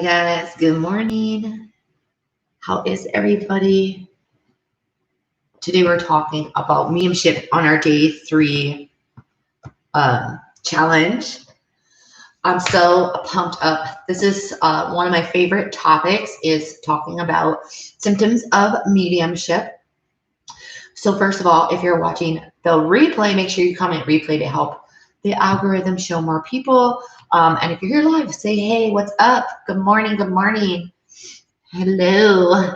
guys, good morning. How is everybody? Today we're talking about mediumship on our day 3 challenge. I'm so pumped up. This is one of my favorite topics, is talking about symptoms of mediumship. So first of all, if you're watching the replay, make sure you comment replay to help the algorithm show more people. And if you're here live, say, hey, what's up? Good morning. Good morning. Hello.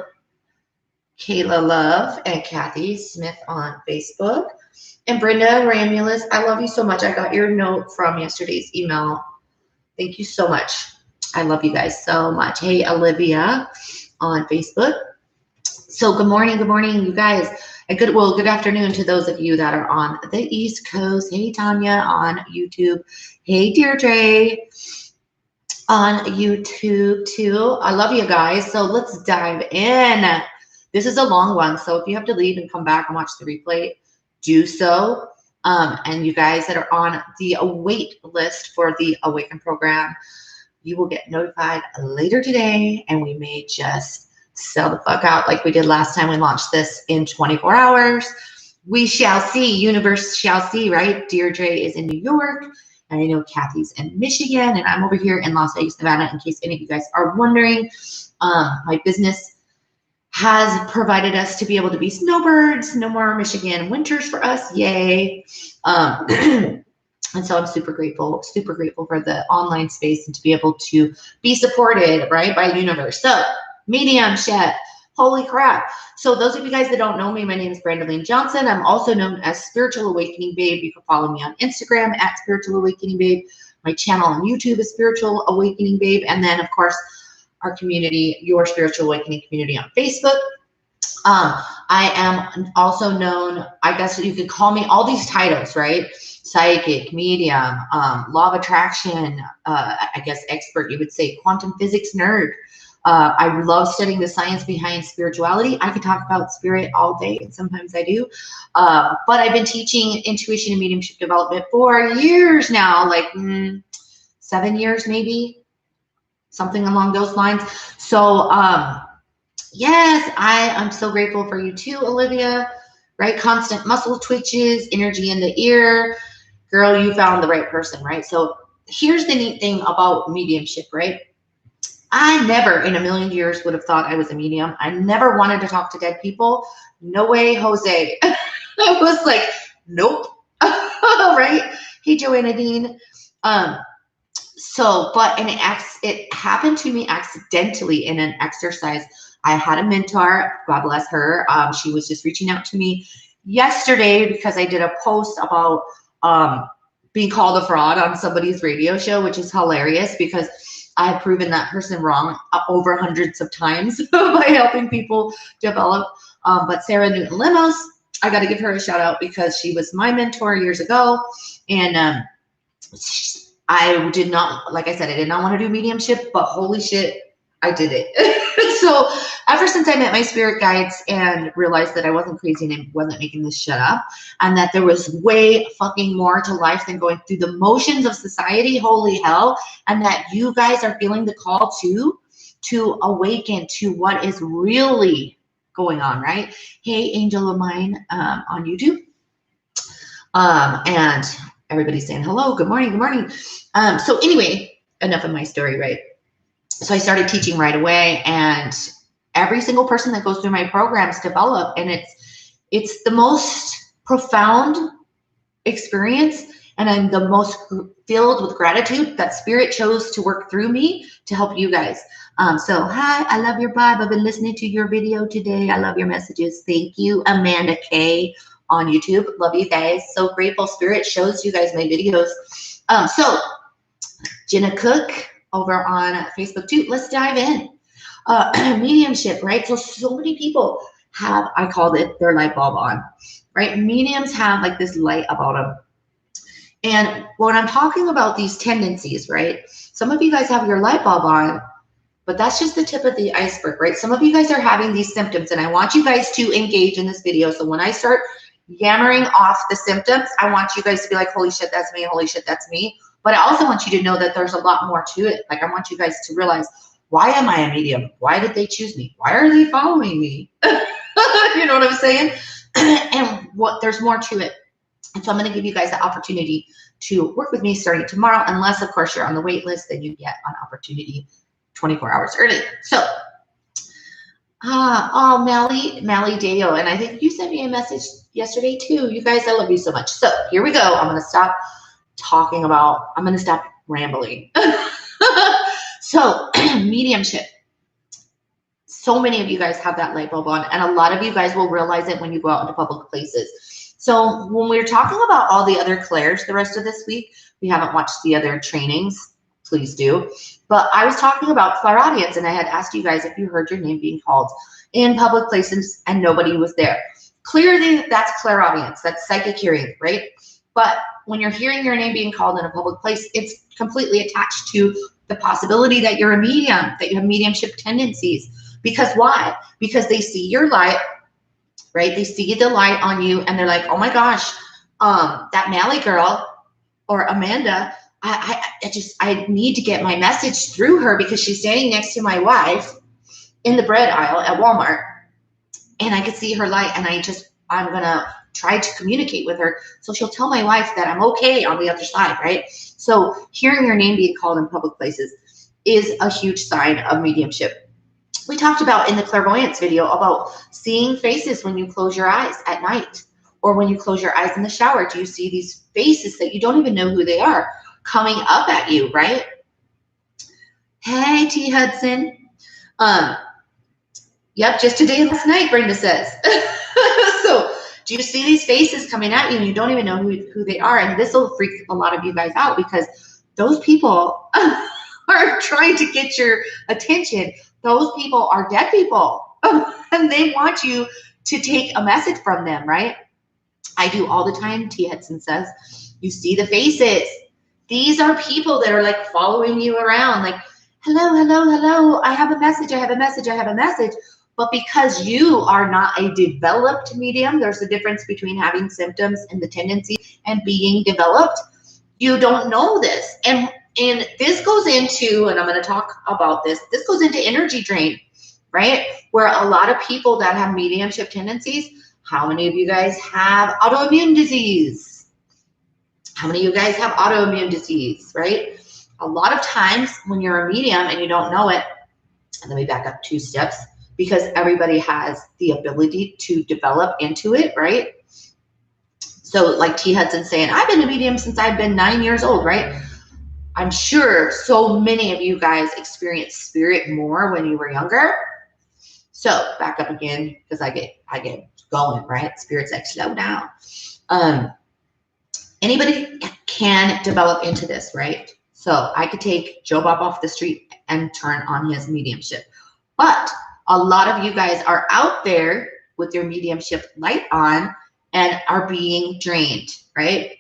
Kayla Love and Kathy Smith on Facebook. And Brenda Ramulus, I love you so much. I got your note from yesterday's email. Thank you so much. I love you guys so much. Hey, Olivia on Facebook. So good morning, you guys. And good afternoon to those of you that are on the East Coast. Hey, Tanya on YouTube. Hey, Deirdre on YouTube too. I love you guys. So let's dive in. This is a long one, so if you have to leave and come back and watch the replay, do so. And you guys that are on the wait list for the Awaken program, you will get notified later today, and we may just sell the fuck out like we did last time we launched this in 24 hours. We shall see. Universe shall see, right? Deirdre is in New York, and I know Kathy's in Michigan, and I'm over here in Las Vegas, Nevada, in case any of you guys are wondering. My business has provided us to be able to be snowbirds. No more Michigan winters for us. Yay. And so I'm super grateful for the online space and to be able to be supported, right, by universe. So mediumship, holy crap. So those of you guys that don't know me, my name is Brandeline Johnson. I'm also known as Spiritual Awakening Babe. You can follow me on Instagram at Spiritual Awakening Babe. My channel on YouTube is Spiritual Awakening Babe. And then, of course, our community, your Spiritual Awakening community on Facebook. I am also known, I guess you could call me all these titles, right? Psychic, medium, law of attraction, I guess expert, you would say, quantum physics nerd. I love studying the science behind spirituality. I could talk about spirit all day, and sometimes I do. But I've been teaching intuition and mediumship development for years now, like 7 years maybe, something along those lines. So yes, I'm so grateful for you too, Olivia, right? Constant muscle twitches, energy in the ear. Girl, you found the right person, right? So here's the neat thing about mediumship, right? I never in a million years would have thought I was a medium. I never wanted to talk to dead people. No way, Jose. I was like, nope. Right? Hey, Joanna Dean. It happened to me accidentally in an exercise. I had a mentor, God bless her. She was just reaching out to me yesterday because I did a post about being called a fraud on somebody's radio show, which is hilarious because I have proven that person wrong over hundreds of times by helping people develop. But Sarah Newton Limos, I got to give her a shout out because she was my mentor years ago. And I did not, like I said, I did not want to do mediumship, but holy shit, I did it. So ever since I met my spirit guides and realized that I wasn't crazy and wasn't making this shit up, and that there was way fucking more to life than going through the motions of society, holy hell, and that you guys are feeling the call to awaken to what is really going on, right? Hey, angel of mine on YouTube. And everybody's saying hello, good morning, good morning. So anyway, enough of my story, right? So I started teaching right away, and every single person that goes through my programs develop, and it's the most profound experience, and I'm the most filled with gratitude that spirit chose to work through me to help you guys. So hi, I love your vibe. I've been listening to your video today. I love your messages. Thank you, Amanda K on YouTube. Love you guys. So grateful spirit shows you guys my videos. So Jenna Cook over on Facebook too. Let's dive in. Mediumship, right? So many people have, I called it their light bulb on, right? Mediums have like this light about them. And when I'm talking about these tendencies, right? Some of you guys have your light bulb on, but that's just the tip of the iceberg, right? Some of you guys are having these symptoms, and I want you guys to engage in this video. So when I start yammering off the symptoms, I want you guys to be like, holy shit, that's me. Holy shit, that's me. But I also want you to know that there's a lot more to it. Like I want you guys to realize, why am I a medium? Why did they choose me? Why are they following me? You know what I'm saying? And there's more to it. And so I'm going to give you guys the opportunity to work with me starting tomorrow, unless of course you're on the wait list, then you get an opportunity 24 hours early. So, oh, Mally Deo, and I think you sent me a message yesterday too. You guys, I love you so much. So here we go. I'm going to stop I'm going to stop rambling. So mediumship. So many of you guys have that light bulb on, and a lot of you guys will realize it when you go out into public places. So when we're talking about all the other clairs the rest of this week, we haven't watched the other trainings, please do. But I was talking about clairaudience, and I had asked you guys if you heard your name being called in public places and nobody was there. Clearly, that's clairaudience, that's psychic hearing, right? But when you're hearing your name being called in a public place, it's completely attached to the possibility that you're a medium, that you have mediumship tendencies. Because why? Because they see your light, right? They see the light on you and they're like, oh my gosh, that Mally girl or Amanda, I need to get my message through her because she's standing next to my wife in the bread aisle at Walmart. And I could see her light and I'm going to try to communicate with her. So she'll tell my wife that I'm okay on the other side, right? So hearing your name being called in public places is a huge sign of mediumship. We talked about in the clairvoyance video about seeing faces when you close your eyes at night or when you close your eyes in the shower. Do you see these faces that you don't even know who they are coming up at you, right? Hey, T. Hudson. Yep, just today last night, Brenda says. So do you see these faces coming at you and you don't even know who they are? And this will freak a lot of you guys out because those people are trying to get your attention. Those people are dead people and they want you to take a message from them, right? I do all the time, T. Hudson says. You see the faces. These are people that are like following you around like, hello, hello, hello. I have a message. I have a message. I have a message. But because you are not a developed medium, there's a difference between having symptoms and the tendency and being developed. You don't know this. And this goes into, and I'm going to talk about this goes into energy drain, right? Where a lot of people that have mediumship tendencies, how many of you guys have autoimmune disease? How many of you guys have autoimmune disease, right? A lot of times when you're a medium and you don't know it, and let me back up 2 steps, because everybody has the ability to develop into it, right? So like T. Hudson saying, I've been a medium since I've been 9 years old, right? I'm sure so many of you guys experienced spirit more when you were younger. So back up again, because I get going, right? Spirit's like, slow down. Anybody can develop into this, right? So I could take Joe Bob off the street and turn on his mediumship. But a lot of you guys are out there with your mediumship light on and are being drained, right?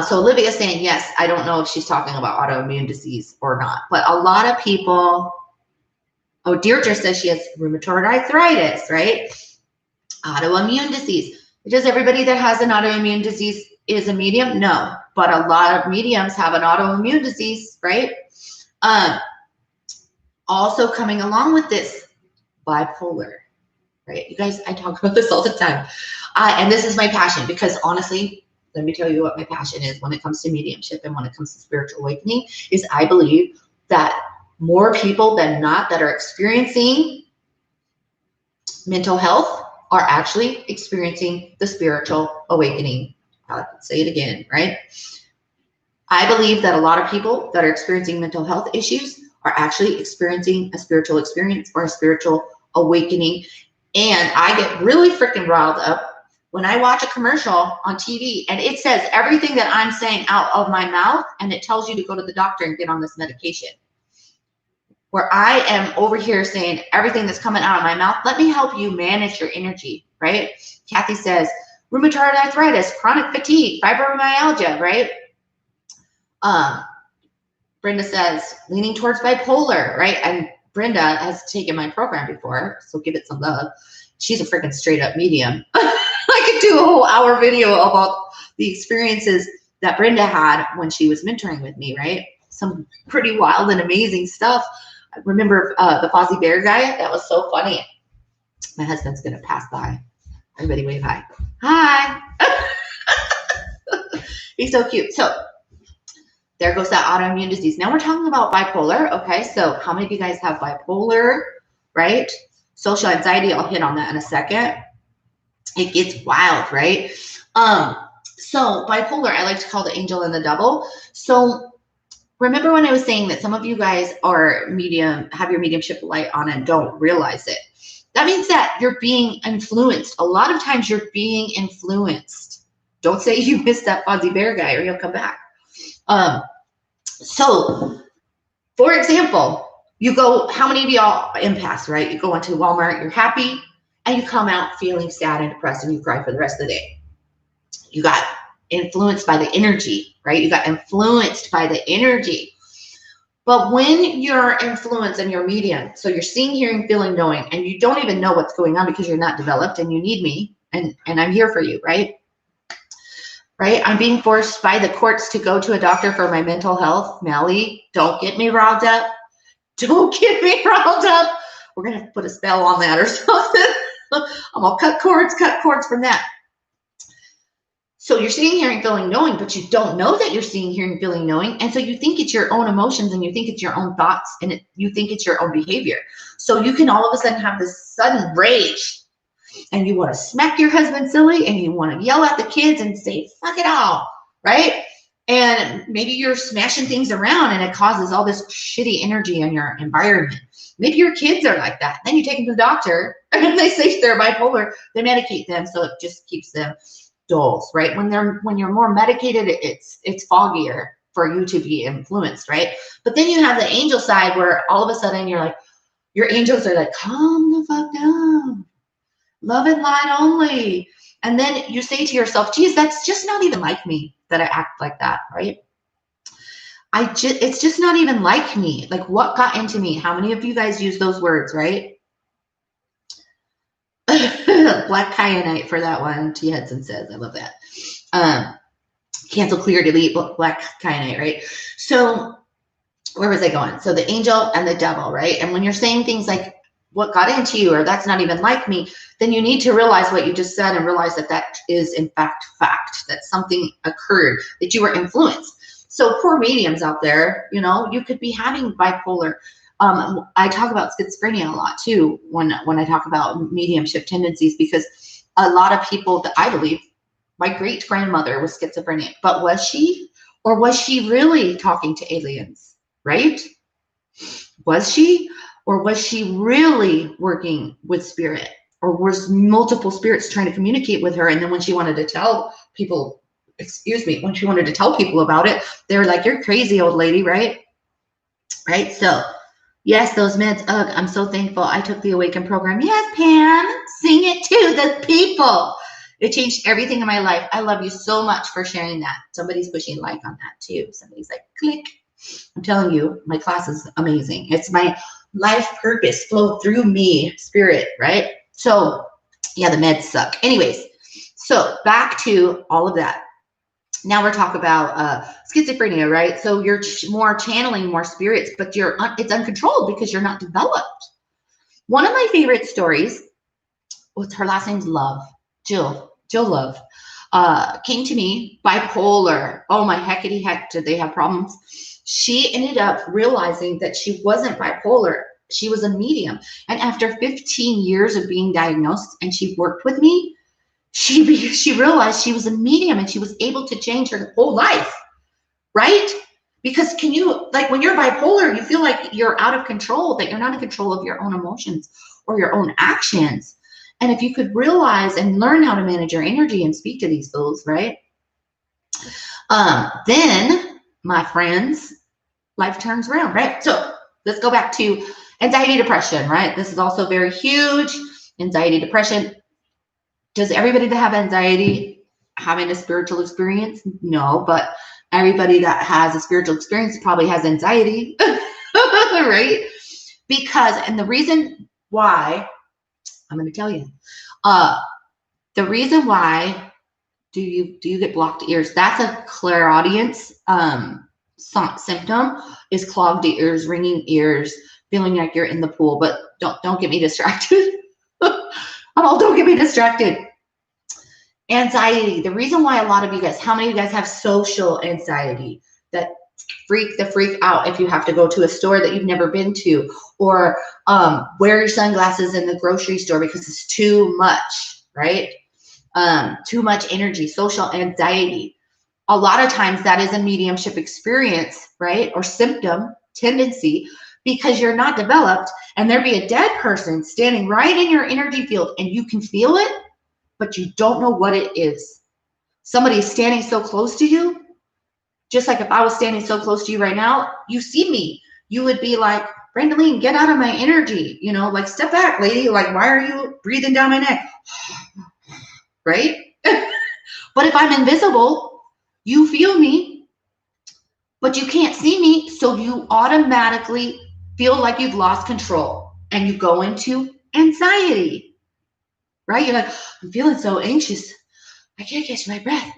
So Olivia is saying, yes, I don't know if she's talking about autoimmune disease or not, but a lot of people, oh, Deirdre says she has rheumatoid arthritis, right? Autoimmune disease. Does everybody that has an autoimmune disease is a medium? No, but a lot of mediums have an autoimmune disease, right? Also coming along with this, bipolar, right? You guys, I talk about this all the time. And this is my passion because honestly, let me tell you what my passion is when it comes to mediumship and when it comes to spiritual awakening is I believe that more people than not that are experiencing mental health are actually experiencing the spiritual awakening. I'll say it again, right? I believe that a lot of people that are experiencing mental health issues are actually experiencing a spiritual experience or a spiritual awakening. And I get really freaking riled up when I watch a commercial on TV and it says everything that I'm saying out of my mouth and it tells you to go to the doctor and get on this medication. Where I am over here saying everything that's coming out of my mouth, let me help you manage your energy, right? Kathy says, rheumatoid arthritis, chronic fatigue, fibromyalgia, right? Brenda says, leaning towards bipolar, right? And Brenda has taken my program before, so give it some love. She's a freaking straight up medium. I could do a whole hour video about the experiences that Brenda had when she was mentoring with me, right? Some pretty wild and amazing stuff. remember the Fozzie Bear guy? That was so funny. My husband's going to pass by. Everybody wave hi. Hi. He's so cute. So there goes that autoimmune disease. Now we're talking about bipolar. Okay, so how many of you guys have bipolar, right? Social anxiety, I'll hit on that in a second. It gets wild, right? So bipolar, I like to call the angel and the devil. So remember when I was saying that some of you guys are have your mediumship light on and don't realize it. That means that you're being influenced. A lot of times you're being influenced. Don't say you missed that Fozzie Bear guy or he'll come back. So for example, you go, how many of y'all empaths, right? You go into Walmart, you're happy, and you come out feeling sad and depressed and you cry for the rest of the day. You got influenced by the energy, right? You got influenced by the energy. But when you're influenced and you're medium, so you're seeing, hearing, feeling, knowing, and you don't even know what's going on because you're not developed and you need me, and I'm here for you, right? Right? I'm being forced by the courts to go to a doctor for my mental health. Melly, don't get me riled up. Don't get me riled up. We're going to put a spell on that or something. I'm going to cut cords from that. So you're seeing, hearing, feeling, knowing, but you don't know that you're seeing, hearing, feeling, knowing. And so you think it's your own emotions and you think it's your own thoughts and you think it's your own behavior. So you can all of a sudden have this sudden rage and you want to smack your husband silly and you want to yell at the kids and say, fuck it all, right? And maybe you're smashing things around and it causes all this shitty energy in your environment. Maybe your kids are like that. Then you take them to the doctor and they say they're bipolar. They medicate them so it just keeps them dulls, right? When you're more medicated, it's foggier for you to be influenced, right? But then you have the angel side where all of a sudden you're like, your angels are like, calm the fuck down, love and light only. And then you say to yourself, geez, that's just not even like me that I act like that, right? It's just not even like me. Like what got into me? How many of you guys use those words, right? Black kyanite for that one. T. Hudson says, I love that. Cancel, clear, delete, black kyanite, right? So where was I going? So the angel and the devil, right? And when you're saying things like what got into you or that's not even like me, then you need to realize what you just said and realize that that is in fact, that something occurred, that you were influenced. So poor mediums out there, you know, you could be having bipolar. I talk about schizophrenia a lot too when I talk about mediumship tendencies, because a lot of people that I believe, my great grandmother was schizophrenic, but was she, or was she really talking to aliens, right? Was she, or was she really working with spirit, or was multiple spirits trying to communicate with her? And then when she wanted to tell people, when she wanted to tell people about it, they were like, you're crazy, old lady, right? Right. So yes, those meds. Ugh, I'm so thankful I took the Awaken program. Yes, Pam, sing it to the people. It changed everything in my life. I love you so much for sharing that. Somebody's pushing like on that too. Somebody's like, click. I'm telling you, my class is amazing. It's my life purpose flow through me, spirit, right? So yeah, the meds suck. Anyways, so back to all of that. Now we're talking about schizophrenia, right? So you're more channeling more spirits, but it's uncontrolled because you're not developed. One of my favorite stories, her last name's Love, Jill Love, came to me, bipolar. Oh my heckity heck, did they have problems? She ended up realizing that she wasn't bipolar. She was a medium. And after 15 years of being diagnosed and she worked with me, she realized she was a medium and she was able to change her whole life, right? Because when you're bipolar, you feel like you're out of control, that you're not in control of your own emotions or your own actions. And if you could realize and learn how to manage your energy and speak to these souls, right? Then, my friends, life turns around, right? So let's go back to anxiety, depression, right? This is also very huge. Anxiety, depression. Does everybody that have anxiety having a spiritual experience? No, but everybody that has a spiritual experience probably has anxiety, right? And the reason why, I'm going to tell you, the reason why do you get blocked ears? That's a clairaudience symptom, is clogged ears, ringing ears, feeling like you're in the pool, but don't get me distracted. Don't get me distracted. Anxiety. The reason why a lot of you guys, how many of you guys have social anxiety that freak out if you have to go to a store that you've never been to, or wear your sunglasses in the grocery store because it's too much, right? Too much energy, social anxiety. A lot of times that is a mediumship experience, right? Or symptom, tendency, because you're not developed, and there be a dead person standing right in your energy field and you can feel it, but you don't know what it is. Somebody is standing so close to you, just like if I was standing so close to you right now, you see me, you would be like, Brandaline, get out of my energy, you know, like, step back, lady, like, why are you breathing down my neck? Right? But if I'm invisible, you feel me, but you can't see me, so you automatically feel like you've lost control and you go into anxiety, right? You're like, I'm feeling so anxious. I can't catch my breath.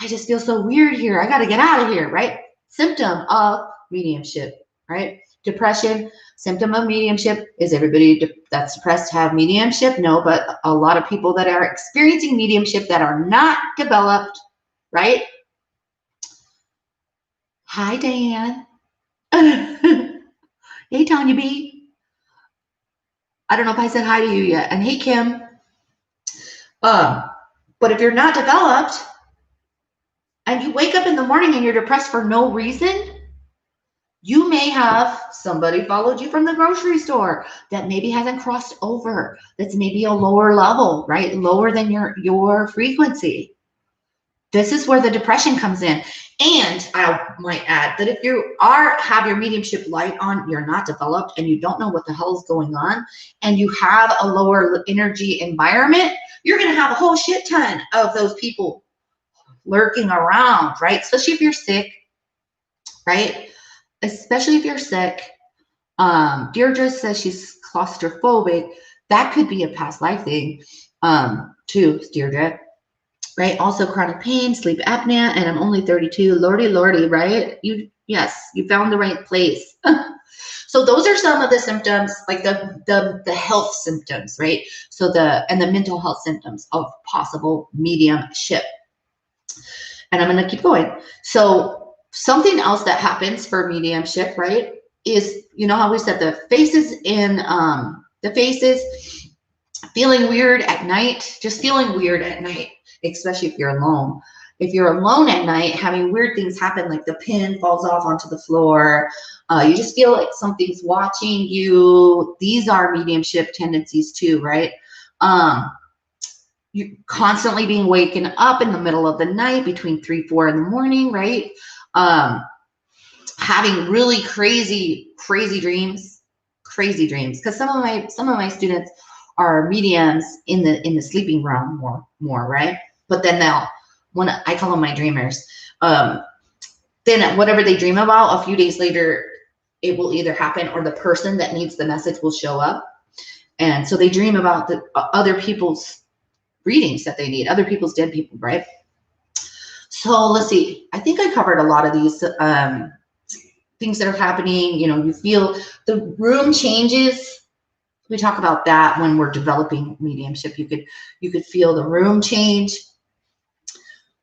I just feel so weird here. I got to get out of here, right? Symptom of mediumship, right? Depression, symptom of mediumship. Is everybody that's depressed have mediumship? No, but a lot of people that are experiencing mediumship that are not developed, right? Hi, Dan. Hey, Tanya B. I don't know if I said hi to you yet. And hey, Kim. But if you're not developed and you wake up in the morning and you're depressed for no reason, you may have somebody followed you from the grocery store that maybe hasn't crossed over. That's maybe a lower level, right? Lower than your frequency. This is where the depression comes in. And I might add that if you have your mediumship light on, you're not developed and you don't know what the hell is going on, and you have a lower energy environment, you're going to have a whole shit ton of those people lurking around, right? Especially if you're sick, right? Especially if you're sick. Deirdre says she's claustrophobic. That could be a past life thing, too, Deirdre. Right? Also chronic pain, sleep apnea, and I'm only 32. Lordy, right? You found the right place. So those are some of the symptoms, like the health symptoms, right? So the mental health symptoms of possible mediumship. And I'm going to keep going. So something else that happens for mediumship, right, is, you know how we said the faces feeling weird at night, just feeling weird at night, especially if you're alone. If you're alone at night, having weird things happen, like the pin falls off onto the floor, you just feel like something's watching you. These are mediumship tendencies too, right? You're constantly being waken up in the middle of the night between 3-4 in the morning, right? Having really crazy dreams, because some of my students are mediums in the sleeping realm more, right? But then when I call them my dreamers, then whatever they dream about, a few days later, it will either happen or the person that needs the message will show up. And so they dream about the other people's readings that they need, other people's dead people, right? So let's see. I think I covered a lot of these things that are happening. You know, you feel the room changes. We talk about that when we're developing mediumship. You could feel the room change.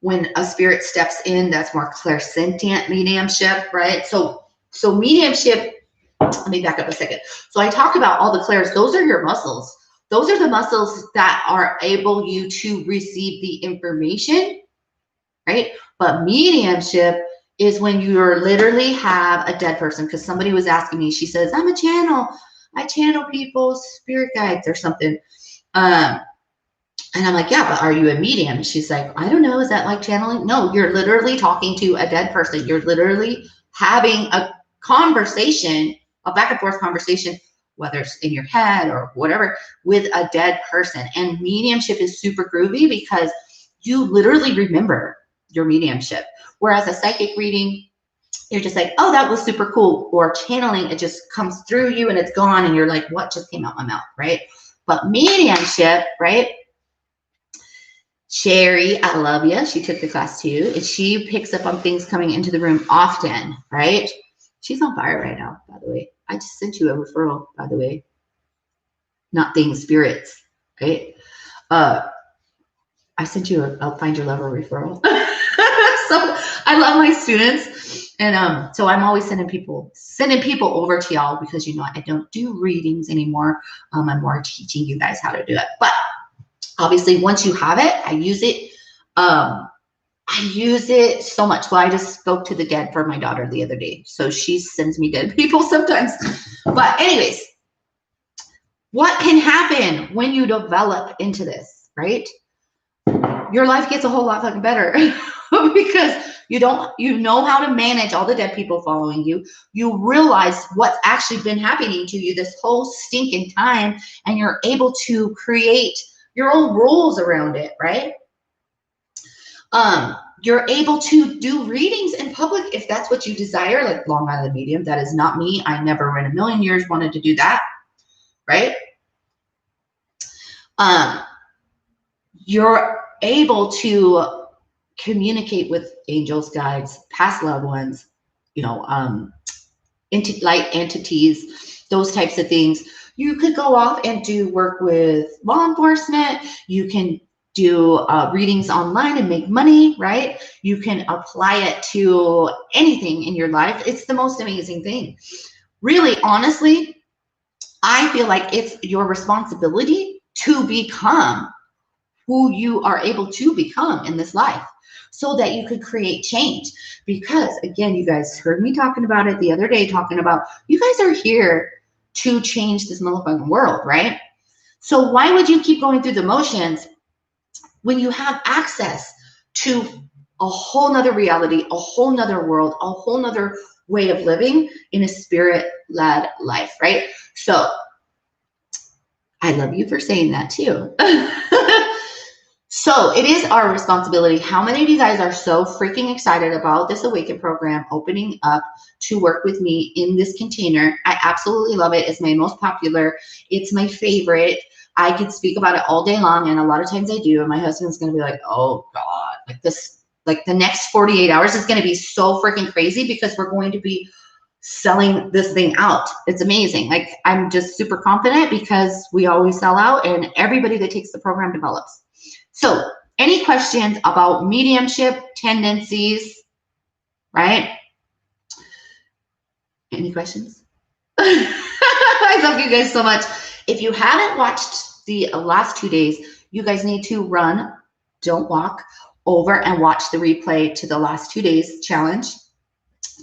When a spirit steps in, that's more clairsentient mediumship, right? So mediumship, let me back up a second. So I talked about all the clairs. Those are your muscles. Those are the muscles that are able you to receive the information, right? But mediumship is when you're literally have a dead person, because somebody was asking me, she says, I'm a channel. I channel people's spirit guides or something. And I'm like, yeah, but are you a medium? She's like, I don't know. Is that like channeling? No, you're literally talking to a dead person. You're literally having a conversation, a back and forth conversation, whether it's in your head or whatever, with a dead person. And mediumship is super groovy because you literally remember your mediumship. Whereas a psychic reading, you're just like, oh, that was super cool. Or channeling, it just comes through you and it's gone. And you're like, what just came out my mouth, right? But mediumship, right? Sherry, I love you. She took the class too. And she picks up on things coming into the room often, right? She's on fire right now, by the way. I just sent you a referral, by the way. Not things, spirits, right? I sent you I'll find your lover referral. So I love my students. And so I'm always sending people over to y'all because, you know, I don't do readings anymore. I'm more teaching you guys how to do it. But obviously, once you have it, I use it. I use it so much. Well, I just spoke to the dead for my daughter the other day. So she sends me dead people sometimes. But anyways, what can happen when you develop into this, right? Your life gets a whole lot fucking better because you know how to manage all the dead people following you. You realize what's actually been happening to you this whole stinking time, and you're able to create your own rules around it, right? You're able to do readings in public if that's what you desire, like Long Island Medium. That is not me. I never in a million years wanted to do that, right? You're able to communicate with angels, guides, past loved ones, you know, light entities, those types of things. You could go off and do work with law enforcement. You can do readings online and make money, right? You can apply it to anything in your life. It's the most amazing thing. Really, honestly, I feel like it's your responsibility to become who you are able to become in this life so that you could create change. Because again, you guys heard me talking about it the other day, talking about you guys are here to change this motherfucking world, right? So why would you keep going through the motions when you have access to a whole nother reality, a whole nother world, a whole nother way of living in a spirit-led life, right? So I love you for saying that too. So it is our responsibility. How many of you guys are so freaking excited about this Awaken program opening up to work with me in this container? I absolutely love it. It's my most popular. It's my favorite. I could speak about it all day long, and a lot of times I do. And my husband's going to be like, oh God, like this, like the next 48 hours is going to be so freaking crazy because we're going to be selling this thing out. It's amazing. Like I'm just super confident because we always sell out and everybody that takes the program develops. So any questions about mediumship, tendencies, right? Any questions? I love you guys so much. If you haven't watched the last 2 days, you guys need to run, don't walk, over and watch the replay to the last 2 days challenge.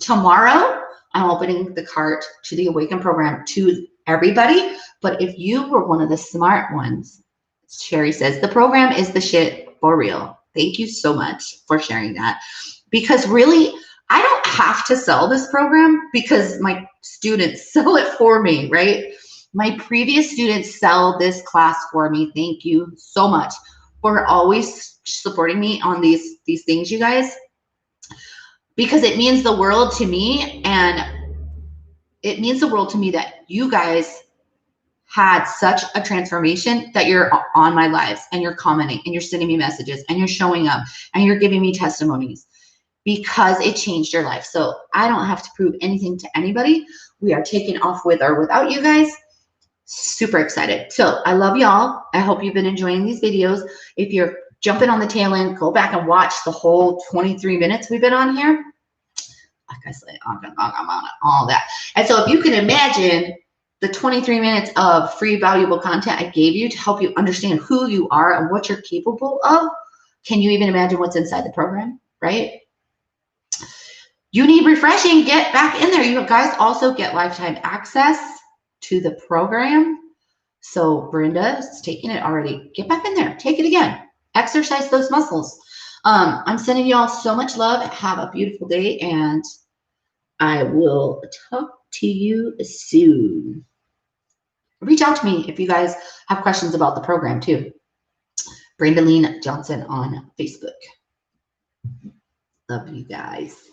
Tomorrow, I'm opening the cart to the Awaken program to everybody. But if you were one of the smart ones, Sherry says, the program is the shit for real. Thank you so much for sharing that. Because really, I don't have to sell this program because my students sell it for me, right? My previous students sell this class for me. Thank you so much for always supporting me on these things, you guys. Because it means the world to me, and it means the world to me that you guys had such a transformation that you're on my lives and you're commenting and you're sending me messages and you're showing up and you're giving me testimonies because it changed your life. So I don't have to prove anything to anybody. We are taking off with or without you guys. Super excited. So I love y'all. I hope you've been enjoying these videos. If you're jumping on the tail end, go back and watch the whole 23 minutes we've been on here. Like I said, I'm on all that. And so if you can imagine the 23 minutes of free, valuable content I gave you to help you understand who you are and what you're capable of, can you even imagine what's inside the program, right? You need refreshing, get back in there. You guys also get lifetime access to the program. So Brenda's taking it already. Get back in there, take it again. Exercise those muscles. I'm sending you all so much love. Have a beautiful day, and I will talk to you soon. Reach out to me if you guys have questions about the program too. Brandaline Johnson on Facebook. Love you guys.